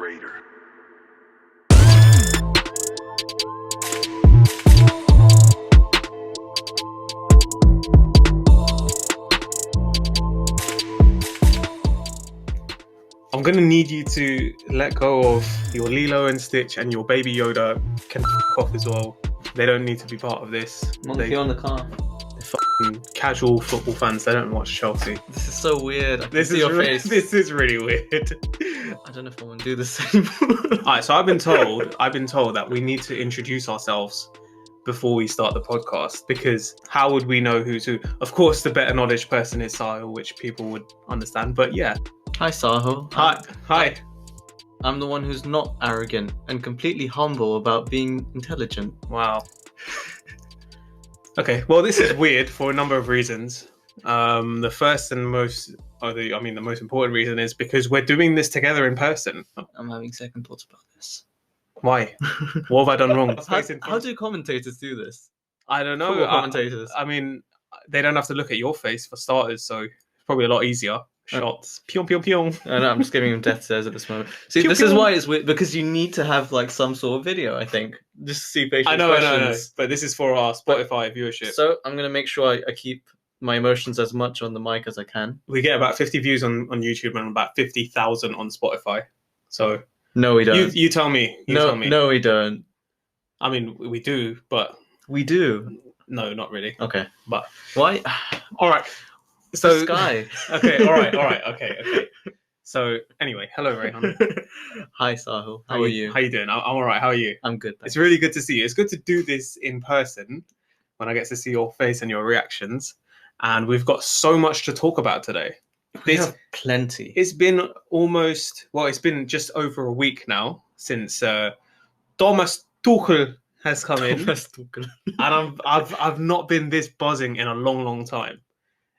Raider. I'm going to need you to let go of your Lilo and Stitch, and your Baby Yoda can off as well. They don't need to be part of this. Monkey on the car. Casual football fans, they don't watch Chelsea. This is so weird. I can This see is your face. This is really weird. I don't know if I want to do this anymore. Alright, so I've been told that we need to introduce ourselves before we start the podcast, because how would we know who's who? Of course, the better knowledge person is Sahil, which people would understand. But yeah. Hi, Sahil. Hi. I'm the one who's not arrogant and completely humble about being intelligent. Wow. Okay, well, this is weird for a number of reasons. The first and the most important reason is because we're doing this together in person. I'm having second thoughts about this. Why? What have I done wrong? How do commentators do this? I don't know. Football commentators. I mean, they don't have to look at your face for starters, so it's probably a lot easier. Shots. Pyong, pyong, pyong. I know, I'm just giving him death stares at this moment. See, Pew, this pew. is why it's weird, because you need to have like some sort of video, I think. Just to see facial I know. expressions. But this is for our Spotify viewership. So I'm going to make sure I keep my emotions as much on the mic as I can. We get about 50 views on YouTube and about 50,000 on Spotify. So No, we don't. you tell me. No, we don't. I mean, we do, but We do. no, not really. Okay. But Why? all right. So Sky. Okay. All right. Okay. So anyway, hello, Rayhan. Hi, Sahil. How are you? How you doing? I'm all right. How are you? I'm good. It's really good to see you. It's good to do this in person when I get to see your face and your reactions. And we've got so much to talk about today. We have plenty. It's been it's been just over a week now since Thomas Tuchel has come in, and I've not been this buzzing in a long time.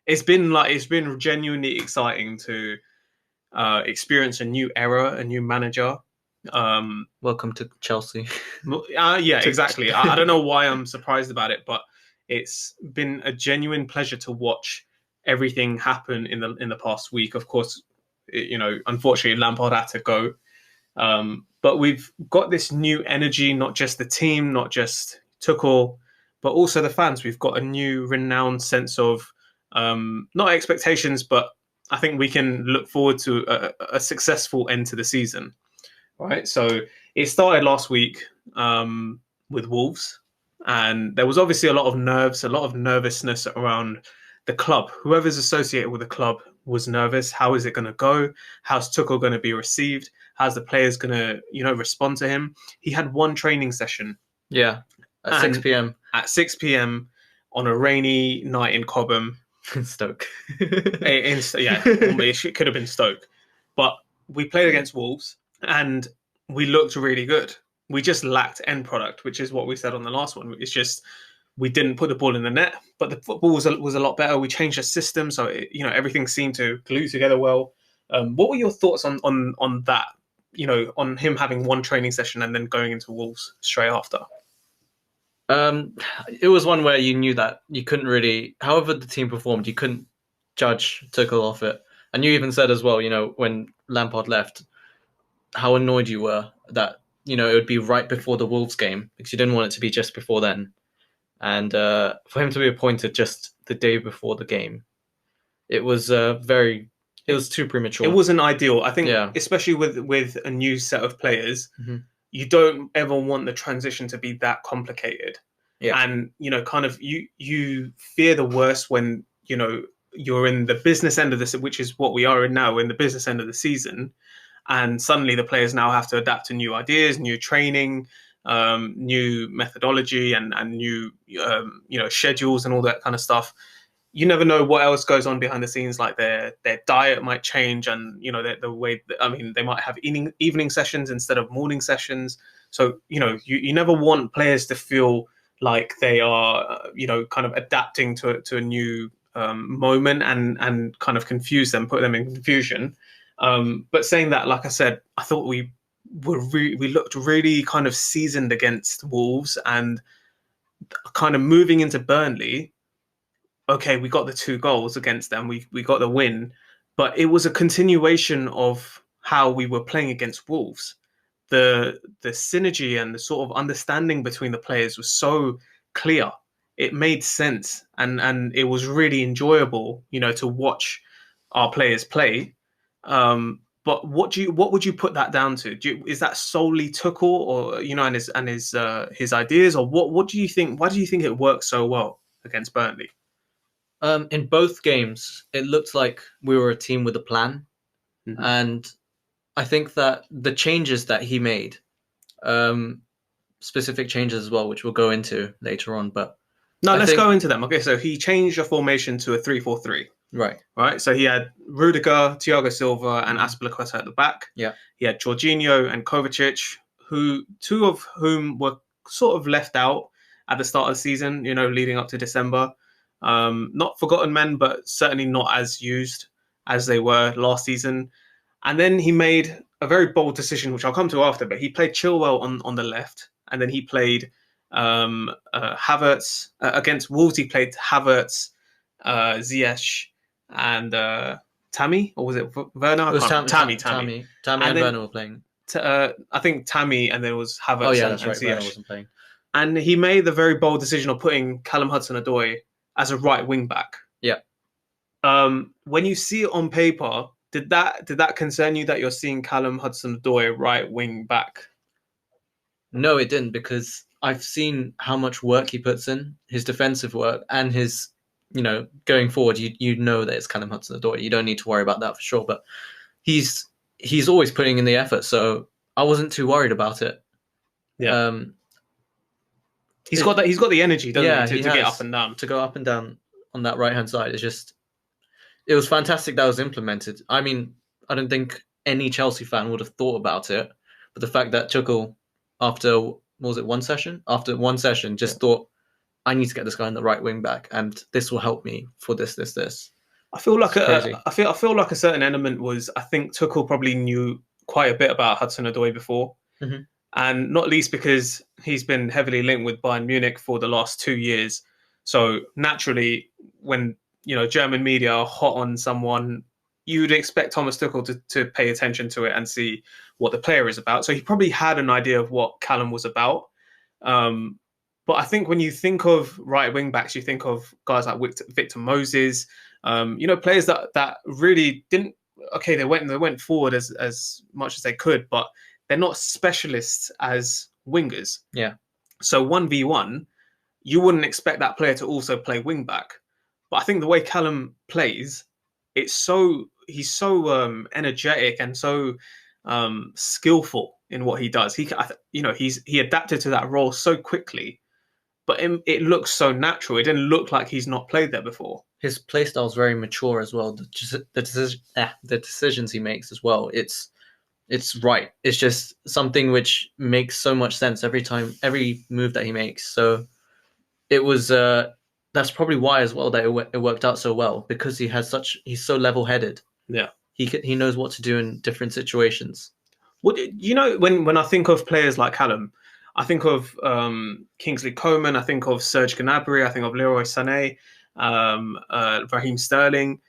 It's been genuinely exciting to experience a new era, a new manager. Welcome to Chelsea. Yeah, exactly. I don't know why I'm surprised about it, but it's been a genuine pleasure to watch everything happen in the past week. Of course, unfortunately, Lampard had to go, but we've got this new energy. Not just the team, not just Tuchel, but also the fans. We've got a new renowned sense of not expectations, but I think we can look forward to a successful end to the season. Right, so it started last week with Wolves, and there was obviously a lot of nervousness around the club. Whoever's associated with the club was nervous. How is it going to go? How's Tuchel going to be received? How's the players going to, respond to him? He had one training session. Yeah, at 6 p.m. At 6 p.m. on a rainy night in Cobham. Stoke. It could have been Stoke. But we played against Wolves, and we looked really good. We just lacked end product, which is what we said on the last one. It's just we didn't put the ball in the net, but the football was a lot better. We changed the system, so everything seemed to glue together well. What were your thoughts on that? On him having one training session and then going into Wolves straight after. It was one where you knew that you couldn't really, however the team performed, you couldn't judge Tuchel off it. And you even said as well, when Lampard left, how annoyed you were that, it would be right before the Wolves game because you didn't want it to be just before then. And for him to be appointed just the day before the game, it was it was too premature. It wasn't ideal. I think, Yeah. Especially with a new set of players, Mm-hmm. You don't ever want the transition to be that complicated. Yeah. And, kind of you fear the worst when, you're in the business end of this, which is what we are in now, in the business end of the season. And suddenly the players now have to adapt to new ideas, new training, new methodology and new, schedules and all that kind of stuff. You never know what else goes on behind the scenes, like their diet might change and, the way, they might have evening sessions instead of morning sessions. So, you never want players to feel like they are, kind of adapting to a new moment and kind of confuse them, put them in confusion. But saying that, like I said, I thought we looked really kind of seasoned against Wolves, and kind of moving into Burnley. Okay, we got the 2 goals against them. We got the win, but it was a continuation of how we were playing against Wolves. The synergy and the sort of understanding between the players was so clear. It made sense, and it was really enjoyable, to watch our players play. But what would you put that down to? Is that solely Tuchel, or and his ideas, or what do you think? Why do you think it worked so well against Burnley? In both games, it looked like we were a team with a plan, Mhm. and I think that the changes that he made, specific changes as well, which we'll go into later on, but No, I let's think go into them. Okay, so he changed the formation to a 3-4-3. right, Right, so he had Rudiger, Thiago Silva, and Mhm. Azpilicueta at the back. Yeah. He had Jorginho and Kovacic, two of whom were sort of left out at the start of the season, leading up to December. Not forgotten men, but certainly not as used as they were last season. And then he made a very bold decision, which I'll come to after, but he played Chilwell on the left, and then he played Havertz. Against Wolves, he played Havertz, Ziyech, and Tammy, or was it Werner? It was Tammy. Tammy And and then Werner were playing. I think Tammy, and then it was Oh Havertz yeah, and that's right. Werner Ziyech. wasn't playing. And he made the very bold decision of putting Callum Hudson-Odoi as a right wing back. Yeah. When you see it on paper, did that concern you that you're seeing Callum Hudson-Odoi right wing back? No, it didn't, because I've seen how much work he puts in, his defensive work, and his, going forward. You know that it's Callum Hudson-Odoi. You don't need to worry about that for sure. But he's always putting in the effort, so I wasn't too worried about it. Yeah. He's got the energy, doesn't he, to get up and down. To go up and down on that right hand side. It was fantastic that was implemented. I mean, I don't think any Chelsea fan would have thought about it, but the fact that Tuchel, after one session, just thought, I need to get this guy in the right wing back, and this will help me for this. I feel like crazy. I feel like a certain element was, I think Tuchel probably knew quite a bit about Hudson-Odoi before. Mm-hmm. And not least because he's been heavily linked with Bayern Munich for the last 2 years. So naturally, when German media are hot on someone, you'd expect Thomas Tuchel to pay attention to it and see what the player is about. So he probably had an idea of what Callum was about. But I think when you think of right wing backs, you think of guys like Victor Moses, players that really didn't. Okay, they went forward as much as they could, but they're not specialists as wingers. Yeah. So 1v1, you wouldn't expect that player to also play wing back. But I think the way Callum plays, he's so energetic and so skillful in what he does. He adapted to that role so quickly, but it looks so natural. It didn't look like he's not played there before. His playstyle is very mature as well. The decisions he makes as well. It's right. It's just something which makes so much sense every move that he makes. So it was that's probably why as well that it worked out so well, because he's so level-headed. Yeah, he knows what to do in different situations. When I think of players like Callum, I think of Kingsley Coman, I think of Serge Gnabry, I think of Leroy Sané, Raheem Sterling.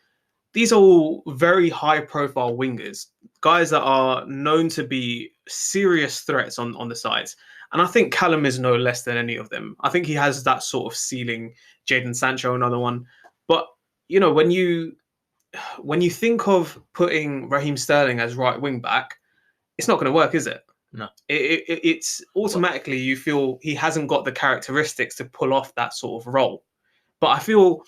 These are all very high-profile wingers, guys that are known to be serious threats on the sides. And I think Callum is no less than any of them. I think he has that sort of ceiling. Jadon Sancho, another one. But when you think of putting Raheem Sterling as right wing back, it's not going to work, is it? No. It's automatically you feel he hasn't got the characteristics to pull off that sort of role. But I feel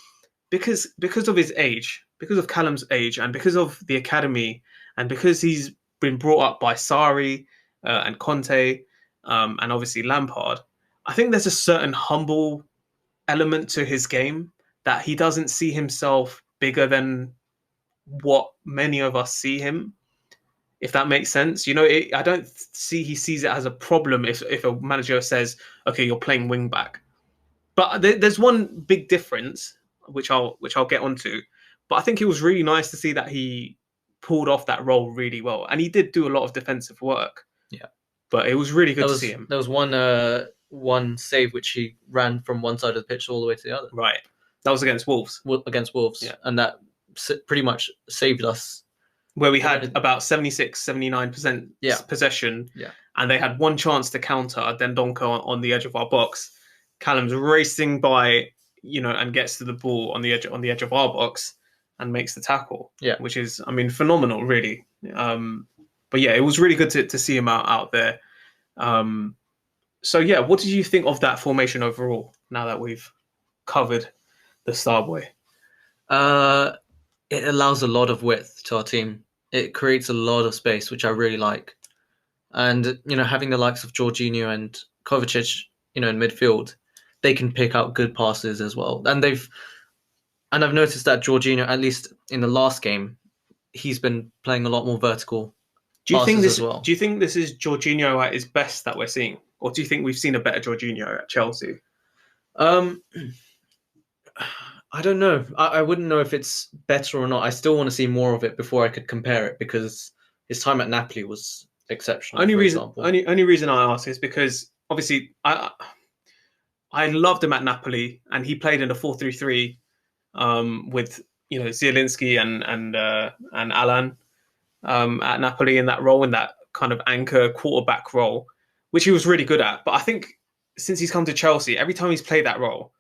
because of his age, because of Callum's age, and because of the academy, and because he's been brought up by Sarri and Conte, and obviously Lampard, I think there's a certain humble element to his game that he doesn't see himself bigger than what many of us see him. If that makes sense, I don't see he sees it as a problem if a manager says, "Okay, you're playing wing back." But there's one big difference, which I'll get onto. But I think it was really nice to see that he pulled off that role really well, and he did do a lot of defensive work. Yeah, but it was really good to see him. There was one save which he ran from one side of the pitch all the way to the other. Right, that was against Wolves. Against Wolves, yeah, and that pretty much saved us. where we had about 76, 79% possession, and they had one chance to counter Dendonka on the edge of our box. Callum's racing by, and gets to the ball on the edge of our box and makes the tackle. Which is, phenomenal, really. But yeah, it was really good to see him out there. So yeah, what did you think of that formation overall? Now that we've covered the Starboy, it allows a lot of width to our team. It creates a lot of space, which I really like. And having the likes of Jorginho and Kovacic, in midfield, they can pick out good passes as well. And I've noticed that Jorginho, at least in the last game, he's been playing a lot more vertical. Do you think this is Jorginho at his best that we're seeing, or do you think we've seen a better Jorginho at Chelsea? I don't know. I wouldn't know if it's better or not. I still want to see more of it before I could compare it, because his time at Napoli was exceptional. Only reason I ask is because obviously I loved him at Napoli, and he played in a 4-3-3 with Zielinski and Alan at Napoli in that role, in that kind of anchor quarterback role, which he was really good at. But I think since he's come to Chelsea, every time he's played that role,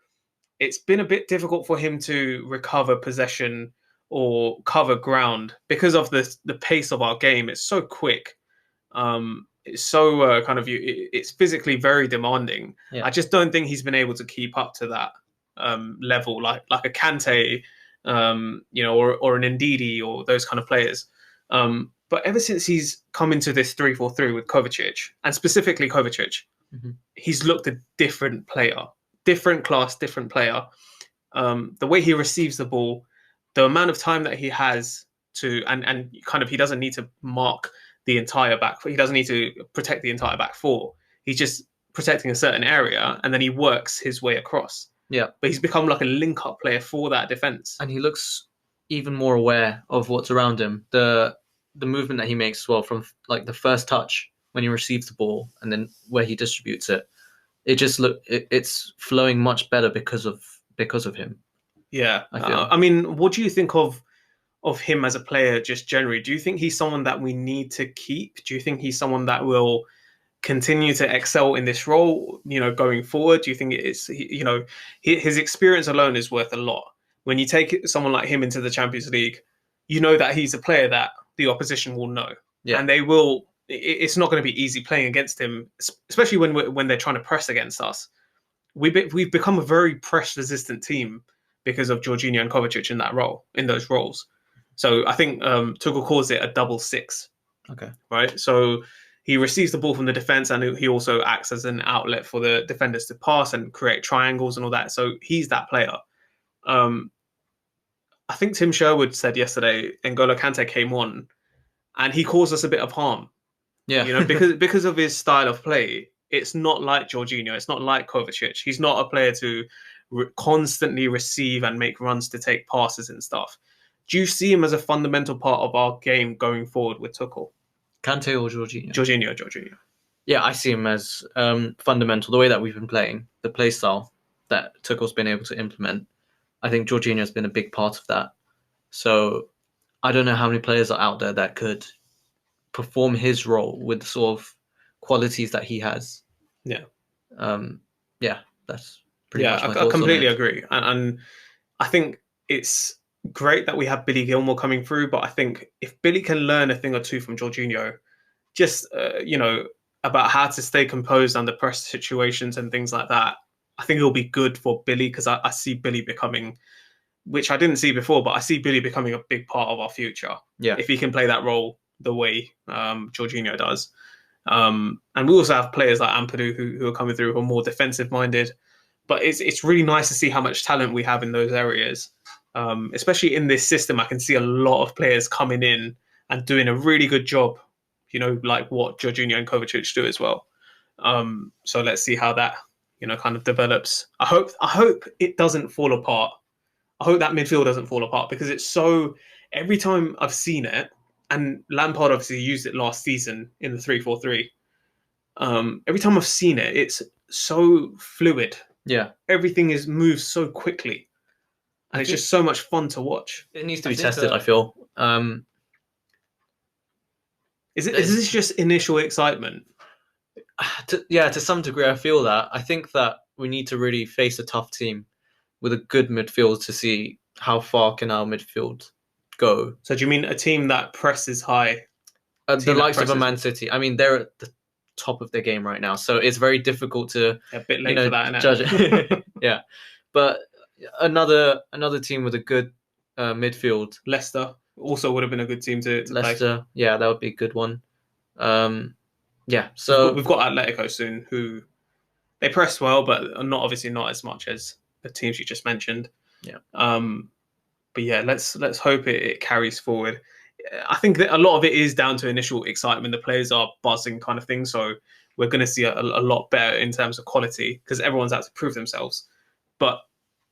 it's been a bit difficult for him to recover possession or cover ground because of the pace of our game. It's so quick. It's so it's physically very demanding. I just don't think he's been able to keep up to that level, like a Kante, or an Ndidi, or those kind of players. But ever since he's come into this 3-4-3 with Kovacic, and specifically Kovacic, he's looked a different player, different class, different player. The way he receives the ball, the amount of time that he has to, and kind of, he doesn't need to mark the entire back. He doesn't need to protect the entire back four. He's just protecting a certain area, and then he works his way across. Yeah. But he's become like a link-up player for that defense. And he looks even more aware of what's around him. The movement that he makes as well, from like the first touch when he receives the ball and then where he distributes it. It's flowing much better because of him. Yeah. I mean, what do you think of him as a player just generally? Do you think he's someone that we need to keep? Do you think he's someone that will continue to excel in this role, going forward? Do you think his experience alone is worth a lot? When you take someone like him into the Champions League, you know that he's a player that the opposition will know. Yeah. And they will. It's not going to be easy playing against him, especially when they're trying to press against us. We've become a very press-resistant team because of Jorginho and Kovacic in those roles. So I think Tuchel calls it a double six. Okay. Right. So he receives the ball from the defense, and he also acts as an outlet for the defenders to pass and create triangles and all that. So he's that player. I think Tim Sherwood said yesterday, N'Golo Kante came on, and he caused us a bit of harm. Yeah. because of his style of play. It's not like Jorginho. It's not like Kovacic. He's not a player to constantly receive and make runs to take passes and stuff. Do you see him as a fundamental part of our game going forward with Tuchel? Kante or Jorginho? Jorginho. Yeah, I see him as fundamental. The way that we've been playing, the play style that Tuchel's been able to implement, I think Jorginho has been a big part of that. So I don't know how many players are out there that could perform his role with the sort of qualities that he has. Yeah. That's pretty much my thoughts. I completely agree. And I think it's great that we have Billy Gilmore coming through, but I think if Billy can learn a thing or two from Jorginho, just, about how to stay composed under pressure situations and things like that, I think it'll be good for Billy, because I see Billy becoming, which I didn't see before, but I see Billy becoming a big part of our future. Yeah. If he can play that role the way Jorginho does. And we also have players like Ampadu who are coming through who are more defensive minded. But it's really nice to see how much talent we have in those areas. Especially in this system, I can see a lot of players coming in and doing a really good job, like what Jorginho and Kovacic do as well. So let's see how that, kind of develops. I hope it doesn't fall apart. I hope that midfield doesn't fall apart, because it's so, every time I've seen it, and Lampard obviously used it last season in the 3-4-3. Every time I've seen it, it's so fluid. Yeah. Everything moves so quickly. And it's just so much fun to watch. It needs to be tested, I feel. Is this just initial excitement? To some degree, I feel that. I think that we need to really face a tough team with a good midfield to see how far can our midfield go. So do you mean a team that presses high? The Team that likes of a presses Man City, I mean, they're at the top of their game right now, so it's very difficult to a bit late for that, judge innit? it. Yeah, but another team with a good midfield, Leicester also would have been a good team to play. Leicester, yeah, that would be a good one. Yeah, We've so got Atletico soon, who they press well, but obviously not as much as the teams you just mentioned. yeah, But yeah, let's hope it carries forward. I think that a lot of it is down to initial excitement. The players are buzzing, kind of thing. So we're going to see a lot better in terms of quality because everyone's out to prove themselves. But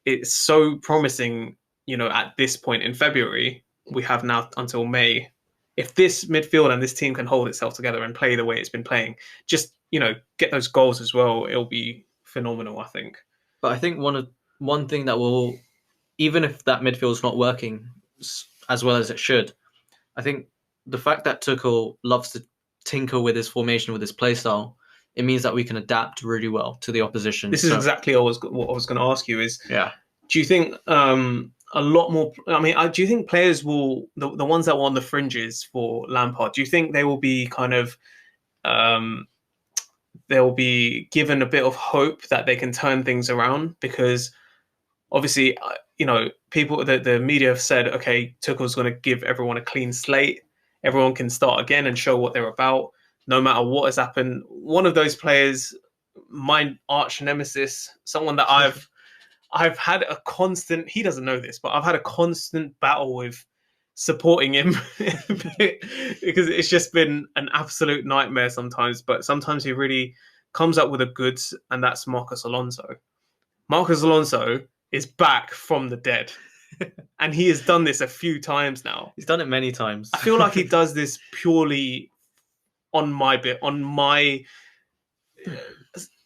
it's so promising, at this point in February, we have now until May. If this midfield and this team can hold itself together and play the way it's been playing, just, get those goals as well, it'll be phenomenal, I think. but I think one thing that will, even if that midfield's not working as well as it should, I think the fact that Tuchel loves to tinker with his formation, with his play style, it means that we can adapt really well to the opposition. This is exactly what I was going to ask you is, yeah. do you think a lot more? I mean, do you think players will the ones that were on the fringes for Lampard? Do you think they will be kind of they'll be given a bit of hope that they can turn things around? Because obviously, people the media have said, okay, Tuchel's going to give everyone a clean slate. Everyone can start again and show what they're about, no matter what has happened. One of those players, my arch nemesis, someone that I've had a constant, he doesn't know this, but I've had a constant battle with supporting him because it's just been an absolute nightmare sometimes. But sometimes he really comes up with the goods, and that's Marcos Alonso. Marcos Alonso is back from the dead. And he has done this a few times now. He's done it many times. I feel like he does this purely on my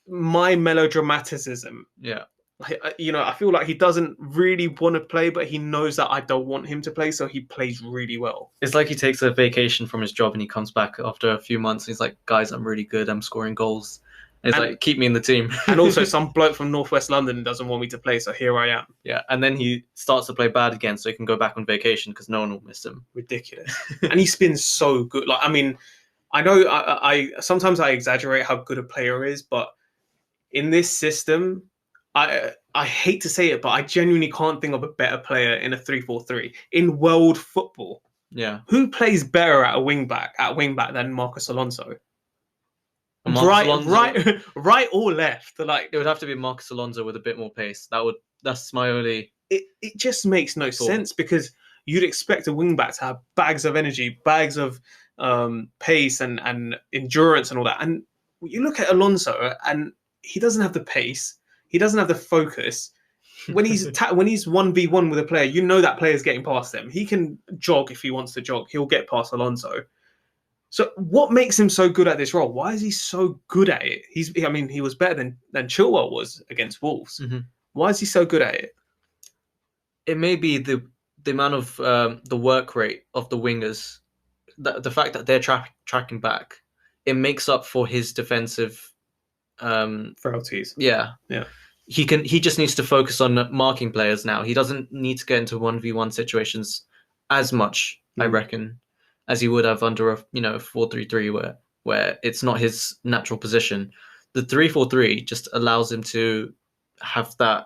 melodramaticism. Yeah. I feel like he doesn't really want to play, but he knows that I don't want him to play, so he plays really well. It's like he takes a vacation from his job and he comes back after a few months. He's like, guys, I'm really good. I'm scoring goals. And he's like, keep me in the team. And also some bloke from Northwest London doesn't want me to play, so here I am. Yeah, and then he starts to play bad again, so he can go back on vacation because no one will miss him. Ridiculous. And he spins so good. Like, I mean, I know I sometimes I exaggerate how good a player is, but in this system, I hate to say it, but I genuinely can't think of a better player in a 3-4-3 in world football. Yeah. Who plays better at wing back than Marcos Alonso? Alonso, right or left? Like, it would have to be Marcos Alonso with a bit more pace. That's my only. It just makes no sense because you'd expect a wing back to have bags of energy, bags of pace and endurance and all that. And you look at Alonso and he doesn't have the pace. He doesn't have the focus. When he's 1v1 with a player, that player's getting past them. He can jog if he wants to jog. He'll get past Alonso. So what makes him so good at this role? Why is he so good at it? He was better than Chilwell was against Wolves. Mm-hmm. Why is he so good at it? It may be the amount of the work rate of the wingers, the fact that they're tracking back. It makes up for his defensive frailties. Yeah. He just needs to focus on marking players now. He doesn't need to get into 1v1 situations as much, I reckon, as he would have under a 4-3-3 where it's not his natural position. The 3-4-3 just allows him to have the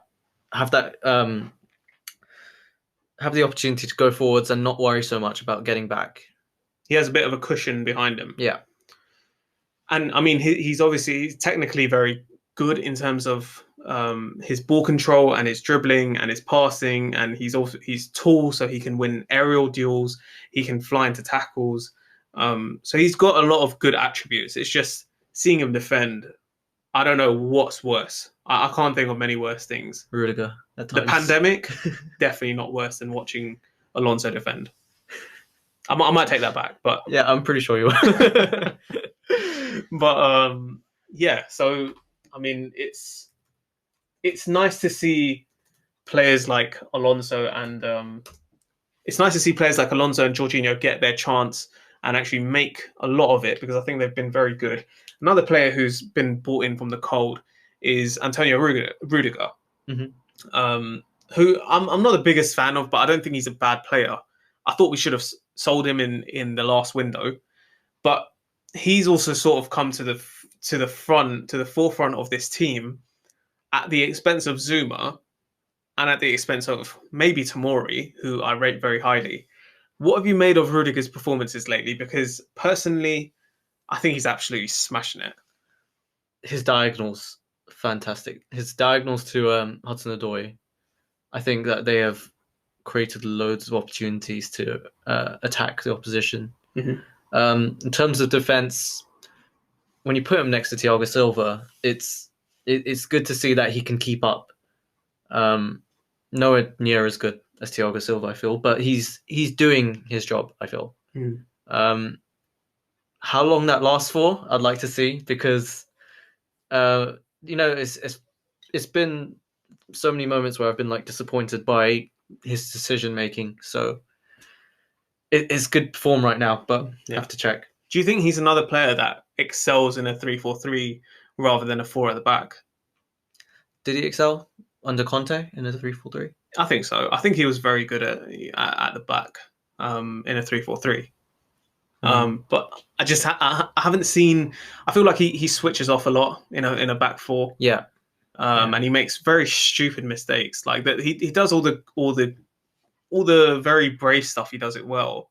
opportunity to go forwards and not worry so much about getting back. He has a bit of a cushion behind him. Yeah. And I mean, he's technically very good in terms of his ball control and his dribbling and his passing, and he's tall, so he can win aerial duels. He can fly into tackles. So he's got a lot of good attributes. It's just seeing him defend. I don't know what's worse. I can't think of many worse things. Rudiger. At times. The pandemic, definitely not worse than watching Alonso defend. I might take that back, but yeah, I'm pretty sure you will. But yeah, so I mean, it's nice to see players like Alonso and Jorginho get their chance and actually make a lot of it, because I think they've been very good. Another player who's been brought in from the cold is Antonio Rudiger, Hmm. who I'm not the biggest fan of, but I don't think he's a bad player. I thought we should have sold him in the last window, but he's also sort of come to the forefront of this team at the expense of Zuma and at the expense of maybe Tomori, who I rate very highly. What have you made of Rudiger's performances lately? Because personally, I think he's absolutely smashing it. His diagonals, fantastic. His diagonals to Hudson-Odoi, I think that they have created loads of opportunities to attack the opposition. Mm-hmm. In terms of defense, when you put him next to Thiago Silva, it's good to see that he can keep up. Nowhere near as good as Thiago Silva, I feel, but he's doing his job, I feel. Mm. How long that lasts for, I'd like to see, because it's been so many moments where I've been like disappointed by his decision making. So it's good form right now, but have to check. Do you think he's another player that excels in a 3-4-3 rather than a 4 at the back? Did he excel under Conte in a 3-4-3? I think so. I think he was very good at the back in a 3-4-3. But I haven't seen. I feel like he switches off a lot in a back four. Yeah. And he makes very stupid mistakes. Like that, he does all the very brave stuff. He does it well,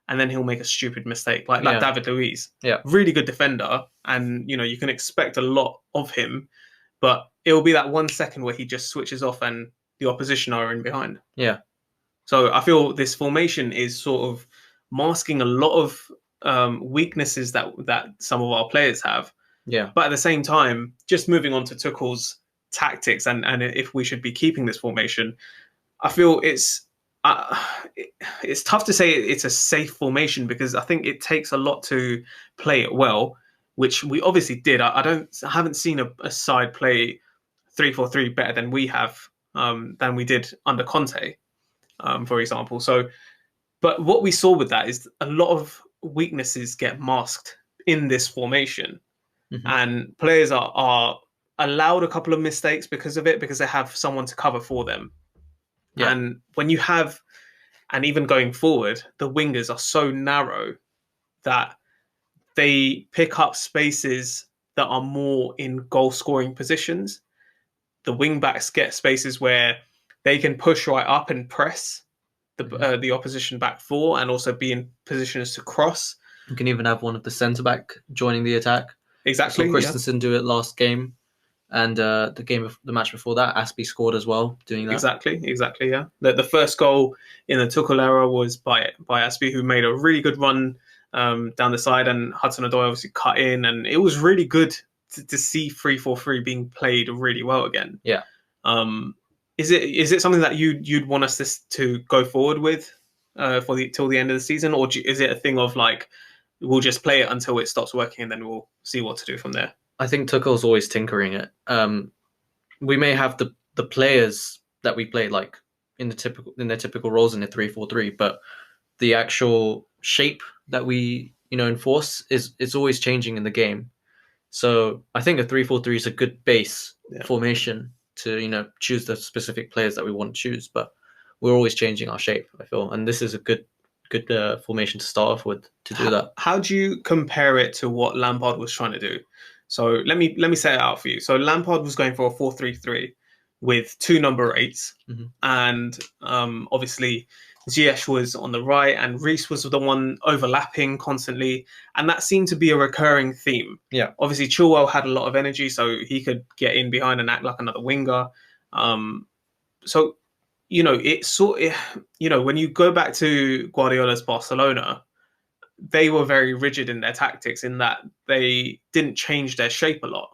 and then he'll make a stupid mistake, like David Luiz. Yeah. Really good defender, and you can expect a lot of him, but it will be that 1 second where he just switches off and the opposition are in behind. Yeah. So I feel this formation is sort of masking a lot of weaknesses that some of our players have. Yeah. But at the same time, just moving on to Tuchel's tactics and if we should be keeping this formation, I feel it's tough to say it's a safe formation, because I think it takes a lot to play it well, which we obviously did. I haven't seen a side play 3-4-3 better than we have, than we did under Conte, for example. So, but what we saw with that is a lot of weaknesses get masked in this formation, and players are allowed a couple of mistakes because of it, because they have someone to cover for them. Yeah. And when you have, and even going forward, the wingers are so narrow that they pick up spaces that are more in goal scoring positions. The wing backs get spaces where they can push right up and press the opposition back four, and also be in positions to cross. You can even have one of the centre back joining the attack. Exactly. I saw Christensen do it last game, and the match before that, Aspie scored as well, doing that. Exactly. Yeah. The first goal in the Tuchel era was by Aspie, who made a really good run down the side, and Hudson-Odoi obviously cut in, and it was really good to see 3-4-3 being played really well again. Yeah. Is it something that you'd want us to go forward with till the end of the season, or is it a thing of like we'll just play it until it stops working and then we'll see what to do from there? I think Tuchel's always tinkering it. We may have the players that we play like in their typical roles in a 3-4-3, but the actual shape that we enforce is always changing in the game. So I think a 3-4-3 is a good base formation to choose the specific players that we want to choose, but we're always changing our shape, I feel, and this is a good formation to start off with to do that. How do you compare it to what Lampard was trying to do? So let me set it out for you. So Lampard was going for a 4-3-3 with two number 8s, and obviously Ziyech was on the right and Reece was the one overlapping constantly, and that seemed to be a recurring theme. Yeah. Obviously Chilwell had a lot of energy, so he could get in behind and act like another winger. So it's sort of, when you go back to Guardiola's Barcelona, they were very rigid in their tactics, in that they didn't change their shape a lot,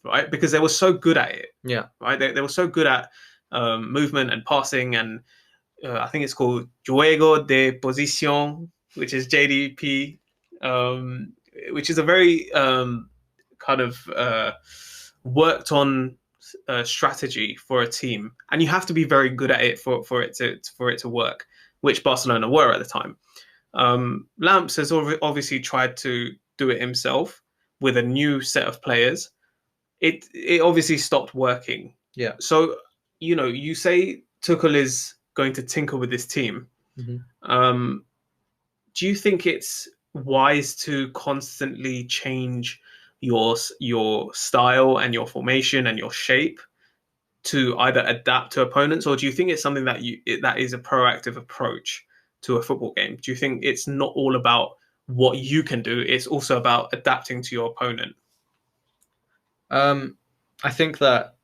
right? Because they were so good at it. Yeah. Right. They were so good at movement and passing, and I think it's called Juego de Posición, which is JDP, which is a very kind of worked on strategy for a team, and you have to be very good at it for it to work, which Barcelona were at the time. Lamps has obviously tried to do it himself with a new set of players. It obviously stopped working. Yeah. So, you say Tuchel is going to tinker with this team. Um, do you think it's wise to constantly change your style and your formation and your shape to either adapt to opponents, or do you think it's something that is a proactive approach to a football game? Do you think it's not all about what you can do; it's also about adapting to your opponent? I think that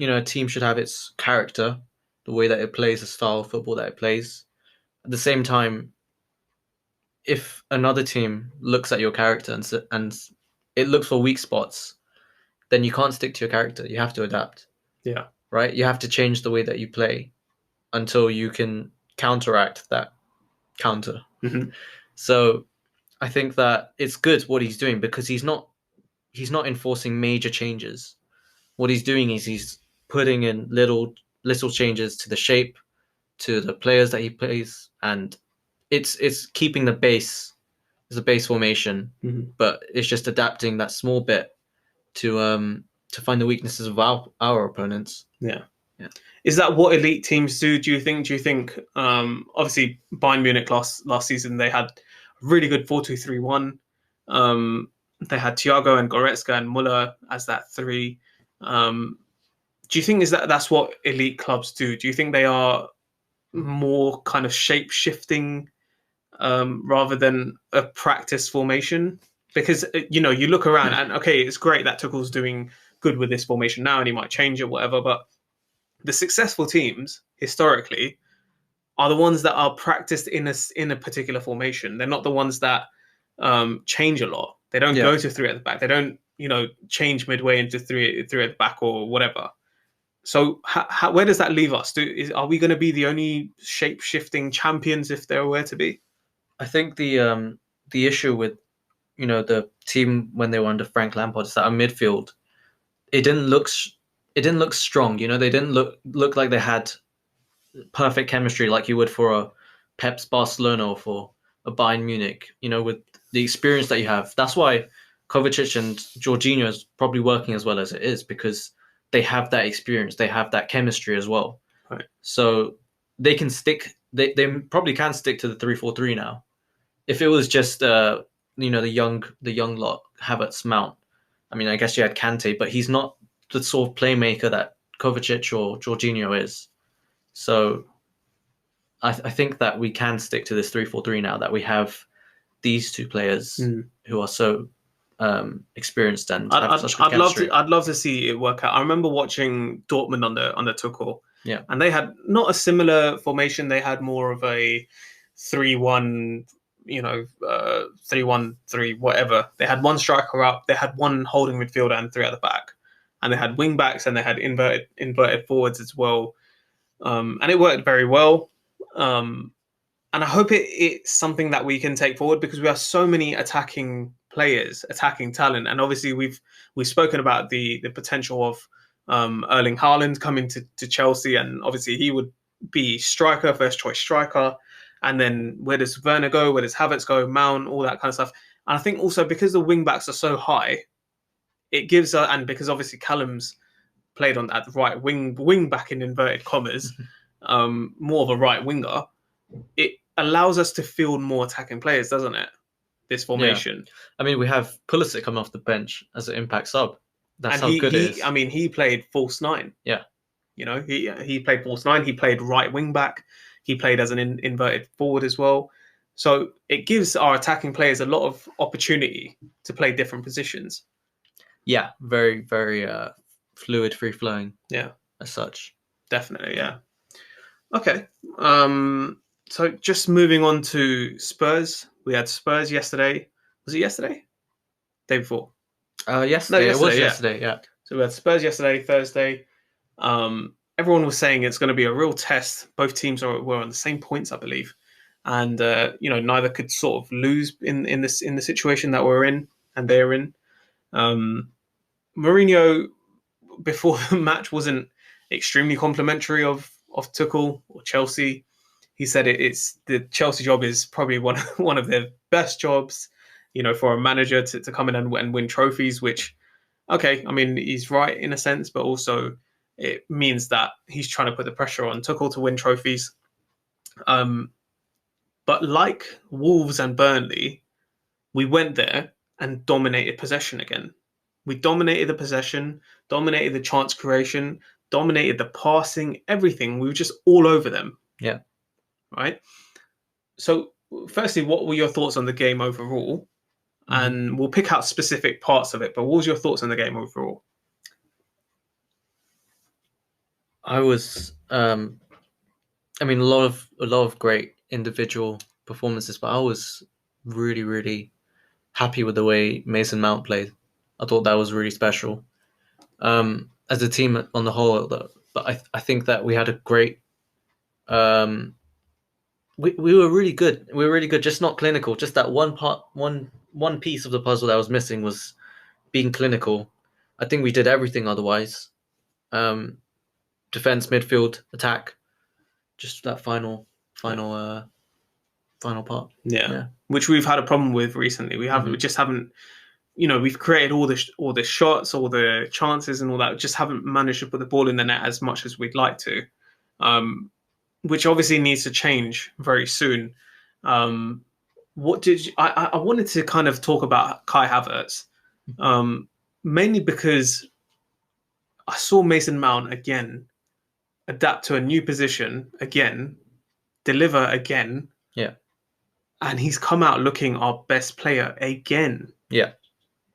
a team should have its character, the way that it plays, the style of football that it plays. At the same time, if another team looks at your character and it looks for weak spots, then you can't stick to your character. You have to adapt, Yeah. right? You have to change the way that you play until you can counteract that counter. Mm-hmm. So I think that it's good what he's doing because he's not enforcing major changes. What he's doing is he's putting in little changes to the shape, to the players that he plays, and it's keeping the base as a base formation, Mm-hmm. but it's just adapting that small bit to find the weaknesses of our opponents. Yeah. Yeah. Is that what elite teams do? Do you think? Obviously Bayern Munich last season they had a really good 4-2-3-1. They had Thiago and Goretzka and Muller as that three. Do you think that's what elite clubs do? Do you think they are more kind of shape shifting rather than a practice formation? Because you look around and okay, it's great that Tuchel's doing good with this formation now, and he might change it, whatever. But the successful teams historically are the ones that are practiced in a particular formation. They're not the ones that change a lot. They don't go to three at the back. They don't change midway into three at the back or whatever. So where does that leave us? Are we going to be the only shape shifting champions if there were to be? I think the issue with the team when they were under Frank Lampard is that our midfield it didn't look strong. They didn't look like they had perfect chemistry like you would for a Pep's Barcelona or for a Bayern Munich. With the experience that you have, that's why Kovacic and Jorginho is probably working as well as it is because they have that experience, they have that chemistry as well. Right. So they can stick. They probably can stick to the 3-4-3 now. If it was just the young lot, Havertz, Mount. I mean, I guess you had Kante, but he's not the sort of playmaker that Kovacic or Jorginho is. So I think that we can stick to this 3-4-3 now that we have these two players who are so experienced and have such good chemistry. I'd love to see it work out. I remember watching Dortmund under Tuchel. Yeah. And they had not a similar formation. They had more of a 3-1, 3-1-3, whatever. They had one striker up, they had one holding midfielder and three at the back. And they had wing backs and they had inverted forwards as well. And it worked very well. And I hope it's something that we can take forward because we have so many attacking players, attacking talent. And obviously we've spoken about the potential of Erling Haaland coming to Chelsea, and obviously he would be striker, first choice striker. And then where does Werner go? Where does Havertz go? Mount, all that kind of stuff. And I think also because the wing backs are so high, it gives and because obviously Callum's played on that right wing back in inverted commas, more of a right winger. It allows us to field more attacking players, doesn't it? This formation. Yeah. I mean, we have Pulisic coming off the bench as an impact sub. That's how good it is. I mean, he played false nine. Yeah. He played false nine. He played right wing back. He played as an inverted forward as well. So it gives our attacking players a lot of opportunity to play different positions. Yeah, very, very fluid, free flowing. Yeah, as such. Definitely, yeah. Okay. So just moving on to Spurs. We had Spurs yesterday. Was it yesterday? Day before. Yesterday. No, it was yesterday. Yeah. So we had Spurs yesterday, Thursday. Everyone was saying it's going to be a real test. Both teams were on the same points, I believe, and neither could sort of lose in the situation that we're in and they're in. Mourinho before the match wasn't extremely complimentary of Tuchel or Chelsea. he said it's the Chelsea job is probably one of their best jobs, for a manager to come in and win trophies. Which, okay, I mean he's right in a sense, but also it means that he's trying to put the pressure on Tuchel to win trophies. But like Wolves and Burnley, we went there and dominated possession again. We dominated the possession, dominated the chance creation, dominated the passing, everything. We were just all over them. Yeah. Right? So, firstly, what were your thoughts on the game overall? And we'll pick out specific parts of it, but what was your thoughts on the game overall? I was, I mean, a lot of great individual performances, but I was really, really happy with the way Mason Mount played. I thought that was really special. As a team on the whole, but I think that we had a great. We were really good. We were really good, just not clinical. Just that one piece of the puzzle that was missing was being clinical. I think we did everything otherwise. Defense, midfield, attack. Just that final part. Yeah. Which we've had a problem with recently. We just haven't. We've created all the shots, all the chances, and all that. Just haven't managed to put the ball in the net as much as we'd like to, which obviously needs to change very soon. What did I wanted to kind of talk about Kai Havertz, mainly because I saw Mason Mount again adapt to a new position again, deliver again. Yeah. And he's come out looking our best player again. Yeah.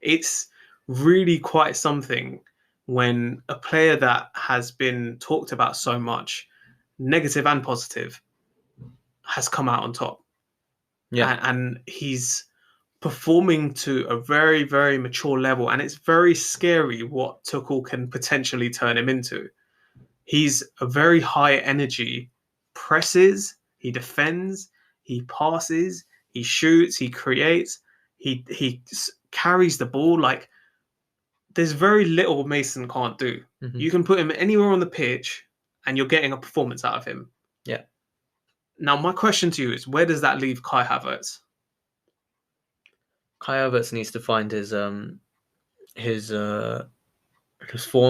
It's really quite something when a player that has been talked about so much, negative and positive, has come out on top. Yeah. And he's performing to a very, very mature level. And it's very scary what Tuchel can potentially turn him into. He's a very high energy, presses, he defends, he passes, he shoots, he creates, he carries the ball. Like, there's very little Mason can't do. Mm-hmm. You can put him anywhere on the pitch and you're getting a performance out of him. Yeah. Now, my question to you is, where does that leave Kai Havertz? Kai Havertz needs to find his form.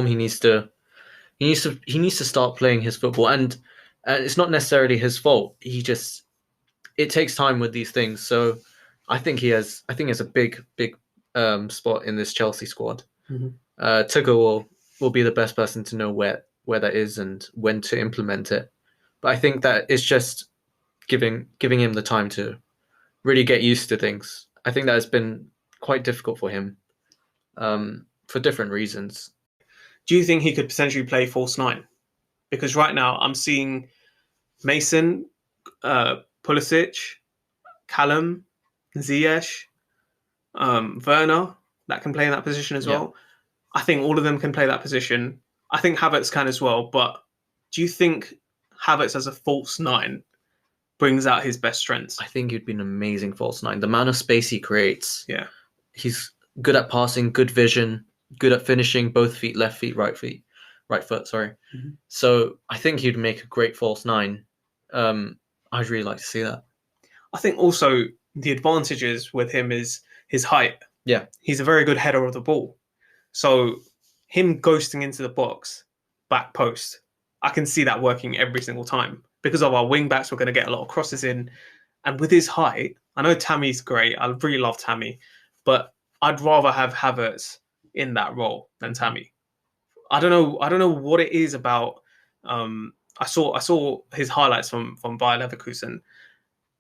He needs to start playing his football, and it's not necessarily his fault. It takes time with these things. So I think he has a big spot in this Chelsea squad. Mm-hmm. Tuchel will be the best person to know where that is and when to implement it. But I think that it's just giving him the time to really get used to things. I think that has been quite difficult for him, for different reasons. Do you think he could potentially play false nine? Because right now I'm seeing Mason, Pulisic, Callum, Ziyech, Werner that can play in that position as well. I think all of them can play that position. I think Havertz can as well. But do you think Havertz as a false nine brings out his best strengths? I think he'd be an amazing false nine. The amount of space he creates. Yeah. He's good at passing, good vision, good at finishing, both feet, left foot, sorry. Mm-hmm. So I think he'd make a great false nine. I'd really like to see that. I think also the advantages with him is his height. Yeah. He's a very good header of the ball. So him ghosting into the box, back post, I can see that working every single time. Because of our wing backs, we're going to get a lot of crosses in. And with his height, I know Tammy's great. I really love Tammy. But I'd rather have Havertz in that role than Tammy. I don't know what it is about. I saw his highlights from Bayer Leverkusen,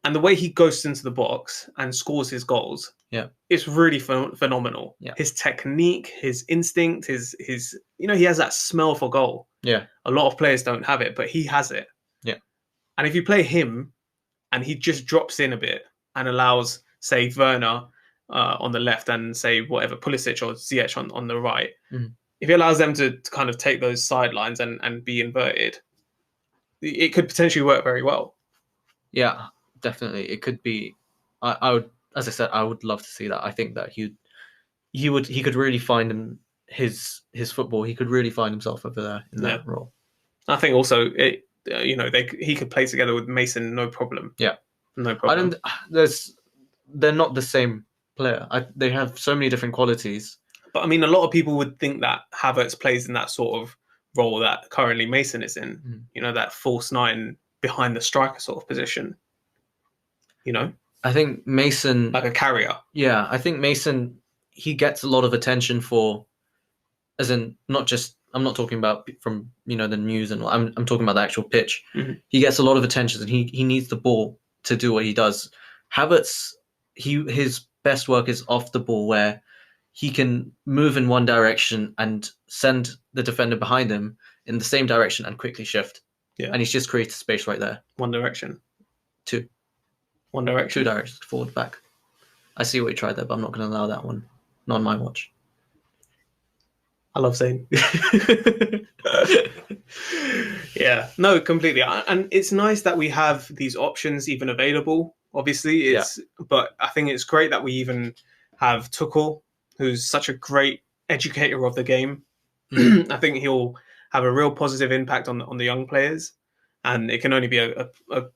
and the way he goes into the box and scores his goals. Yeah, it's really phenomenal. Yeah. His technique, his instinct, his he has that smell for goal. Yeah, a lot of players don't have it, but he has it. Yeah, and if you play him, and he just drops in a bit and allows, say, Werner on the left and say whatever Pulisic or Ziyech on the right. Mm-hmm. If he allows them to kind of take those sidelines and be inverted, it could potentially work very well. Yeah, definitely. It could be. I would, as I said, I would love to see that. I think that he could really find his football. He could really find himself over there in that role. I think also he could play together with Mason, no problem. Yeah. No problem. They're not the same player. They have so many different qualities. But I mean, a lot of people would think that Havertz plays in that sort of role that currently Mason is in. That false nine behind the striker sort of position. I think Mason, like a carrier. Yeah, I think Mason, he gets a lot of attention for, as in not just. I'm not talking about from the news and I'm talking about the actual pitch. He gets a lot of attention and he needs the ball to do what he does. Havertz, his best work is off the ball, where he can move in one direction and send the defender behind him in the same direction and quickly shift. Yeah. And he's just created space right there. One direction. Two. One direction. Two directions, forward, back. I see what you tried there, but I'm not going to allow that one. Not on my watch. I love saying. Yeah, no, completely. And it's nice that we have these options even available. Obviously, but I think it's great that we even have Tuchel, who's such a great educator of the game. I think he'll have a real positive impact on the young players, and it can only be a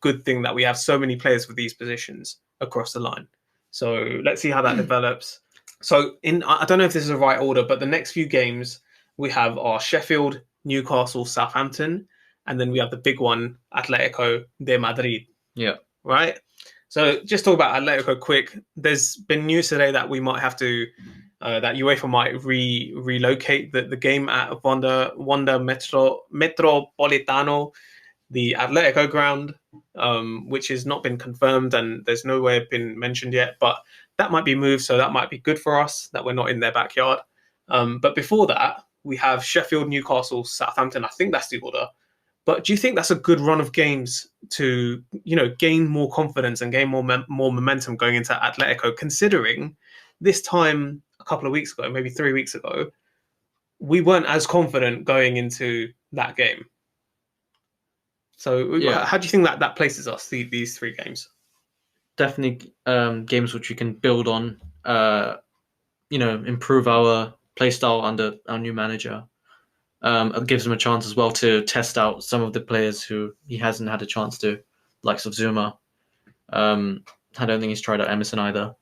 good thing that we have so many players with these positions across the line. So let's see how that develops. So I don't know if this is the right order, but the next few games we have are Sheffield, Newcastle, Southampton, and then we have the big one, Atletico de Madrid. Yeah. Right? So just talk about Atletico quick. There's been news today that we might have to, that UEFA might relocate the game at Wanda Metropolitano, the Atletico ground, which has not been confirmed and there's nowhere been mentioned yet, but that might be moved, so that might be good for us that we're not in their backyard. But before that, we have Sheffield, Newcastle, Southampton. I think that's the order. But do you think that's a good run of games to, gain more confidence and gain more momentum going into Atletico, considering this time a couple of weeks ago, maybe 3 weeks ago, we weren't as confident going into that game? So how do you think that places us, these three games? Definitely games which we can build on, improve our play style under our new manager. It gives him a chance as well to test out some of the players who he hasn't had a chance to, like Zuma. I don't think he's tried out Emerson either.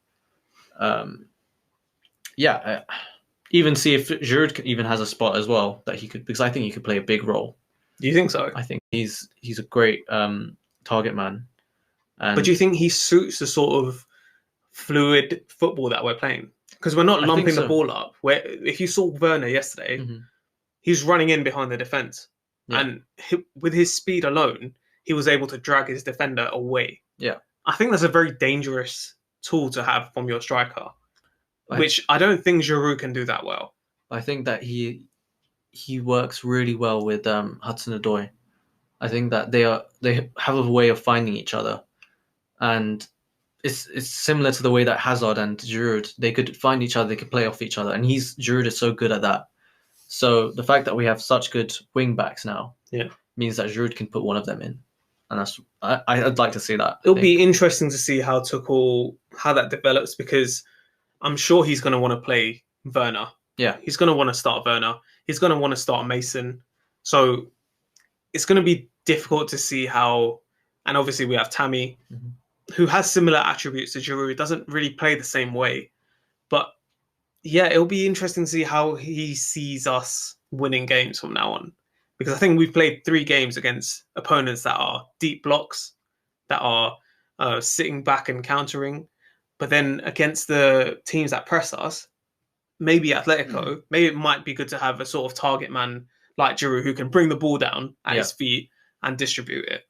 Even see if Giroud even has a spot as well that he could, because I think he could play a big role. Do you think so? I think he's a great target man. But do you think he suits the sort of fluid football that we're playing? Because we're not lumping the ball up. Where if you saw Werner yesterday, he's running in behind the defense, and with his speed alone, he was able to drag his defender away. Yeah, I think that's a very dangerous tool to have from your striker, which I don't think Giroud can do that well. I think that he works really well with Hudson-Odoi. I think that they have a way of finding each other, and it's similar to the way that Hazard and Giroud, they could find each other, they could play off each other, and Giroud is so good at that. So the fact that we have such good wing backs now means that Giroud can put one of them in, and that's I'd like to see that. It'll be interesting to see how that develops, because I'm sure he's going to want to play Werner. Yeah, he's going to want to start Werner. He's going to want to start Mason. So it's going to be difficult to see how. And obviously we have Tammy, who has similar attributes to Giroud. Doesn't really play the same way, but yeah, it'll be interesting to see how he sees us winning games from now on. Because I think we've played 3 games against opponents that are deep blocks, that are sitting back and countering. But then against the teams that press us, maybe Atletico, maybe it might be good to have a sort of target man like Giroud who can bring the ball down at his feet and distribute it.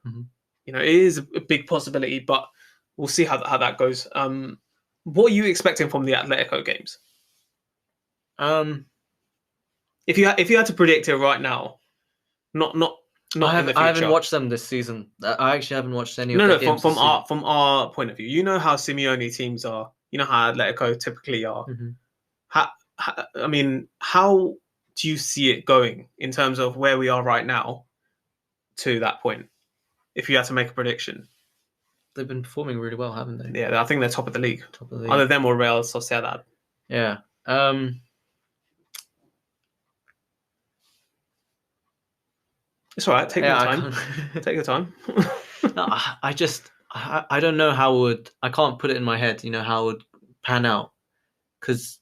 It is a big possibility, but we'll see how that goes. What are you expecting from the Atletico games? If you had to predict it right now, not in the future. I haven't watched them this season. I actually haven't watched any of their games. From our point of view, you know how Simeone teams are. You know how Atletico typically are. How do you see it going in terms of where we are right now to that point? If you had to make a prediction, they've been performing really well, haven't they? Yeah, I think they're top of the league. Either them or Real Sociedad. Yeah. It's all right. Take your Yeah, time. Take your time. No, I don't know I can't put it in my head, how it would pan out because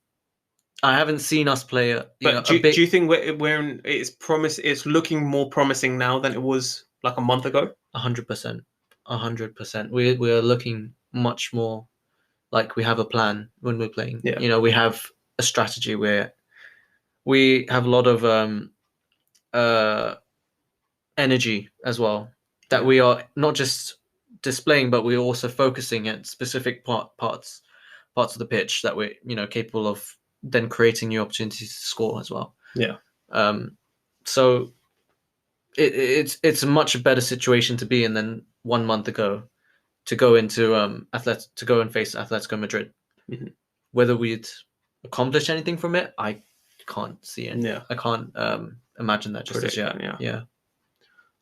I haven't seen us play But a do bit you think it's looking more promising now than it was like a month ago? 100%, 100%. We are looking much more like we have a plan when we're playing. Yeah. We have a strategy where we have a lot of uh energy as well that we are not just displaying, but we're also focusing at specific parts of the pitch that we're capable of then creating new opportunities to score as well. Yeah. So it's a much better situation to be in than 1 month ago to go into to go and face Atletico Madrid. Mm-hmm. Whether we'd accomplish anything from it, I can't see it. Yeah. I can't imagine that just as yet. Yeah.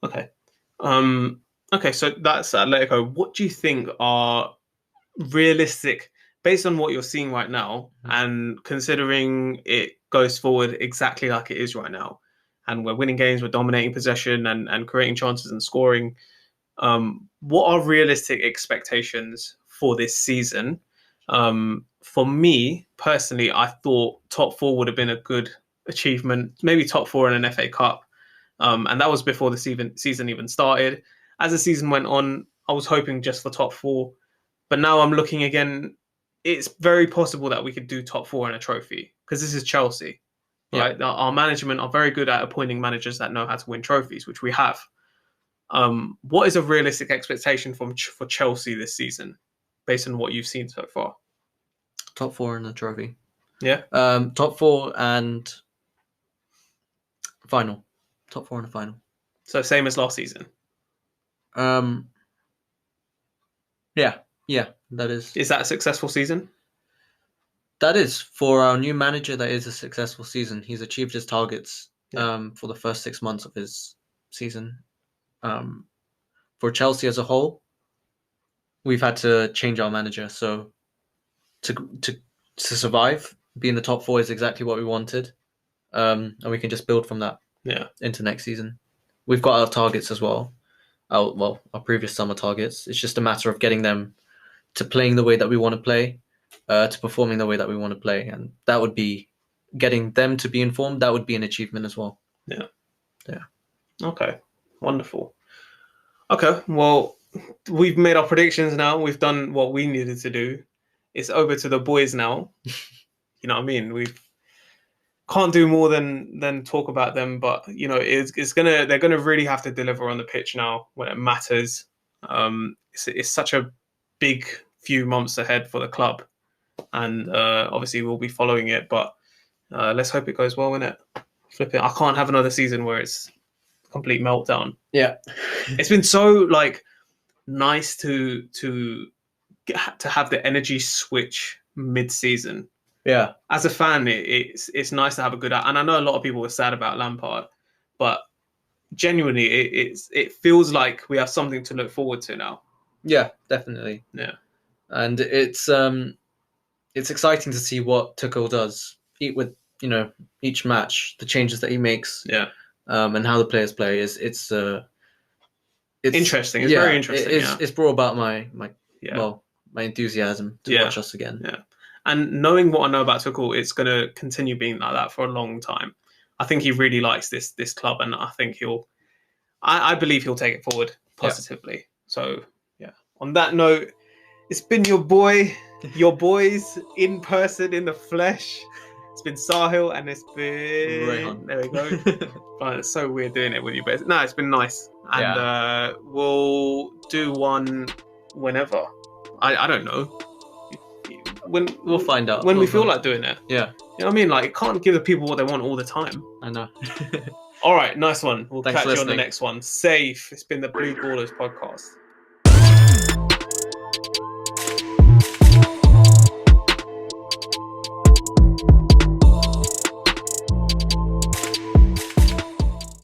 Okay. Okay, so that's Atletico. What do you think are realistic, based on what you're seeing right now, and considering it goes forward exactly like it is right now, and we're winning games, we're dominating possession and creating chances and scoring. What are realistic expectations for this season? For me personally, I thought top four would have been a good achievement, maybe top four in an FA Cup. And that was before the season even started. As the season went on, I was hoping just for top four. But now I'm looking again. It's very possible that we could do top four in a trophy because this is Chelsea, right? Yeah. Our management are very good at appointing managers that know how to win trophies, which we have. What is a realistic expectation for Chelsea this season, based on what you've seen so far? Top four in the trophy. Yeah. Top four and final. Top four and a final. So same as last season. Yeah, that is. Is that a successful season? That is, for our new manager, that is a successful season. He's achieved his targets for the first 6 months of his season. For Chelsea as a whole, we've had to change our manager. So to survive, be in the top four is exactly what we wanted. And we can just build from that into next season. We've got our targets as well. Our previous summer targets. It's just a matter of getting them to playing the way that we want to play, to performing the way that we want to play. And that would be getting them to be informed. That would be an achievement as well. Yeah. Yeah. Okay. Wonderful. Okay. Well, we've made our predictions now. We've done what we needed to do. It's over to the boys now. You know what I mean? We can't do more than talk about them, but they're gonna really have to deliver on the pitch now when it matters. It's such a big few months ahead for the club, and obviously we'll be following it. But let's hope it goes well in it. Flip it. I can't have another season where it's a complete meltdown. Yeah, it's been so nice to have the energy switch mid-season. Yeah, as a fan, it's nice to have a good. And I know a lot of people were sad about Lampard, but genuinely, it feels like we have something to look forward to now. Yeah, definitely. Yeah, and it's exciting to see what Tuchel does with each match, the changes that he makes. Yeah, and how the players play it's interesting. It's very interesting. It's brought about my enthusiasm to watch us again. Yeah. And knowing what I know about Tuchel, it's going to continue being like that for a long time. I think he really likes this club, and I think I believe he'll take it forward positively. Yeah. So, on that note, it's been your boys in person, in the flesh. It's been Sahil, and it's been Raihan. There we go. But it's so weird doing it with you, but no, it's been nice, and we'll do one whenever. I don't know. When we'll find out when we feel like doing it. Yeah, you know what I mean. Like, can't give the people what they want all the time. I know. All right, nice one. We'll Thanks catch you on the next one. Safe. It's been the Blue Ballers podcast.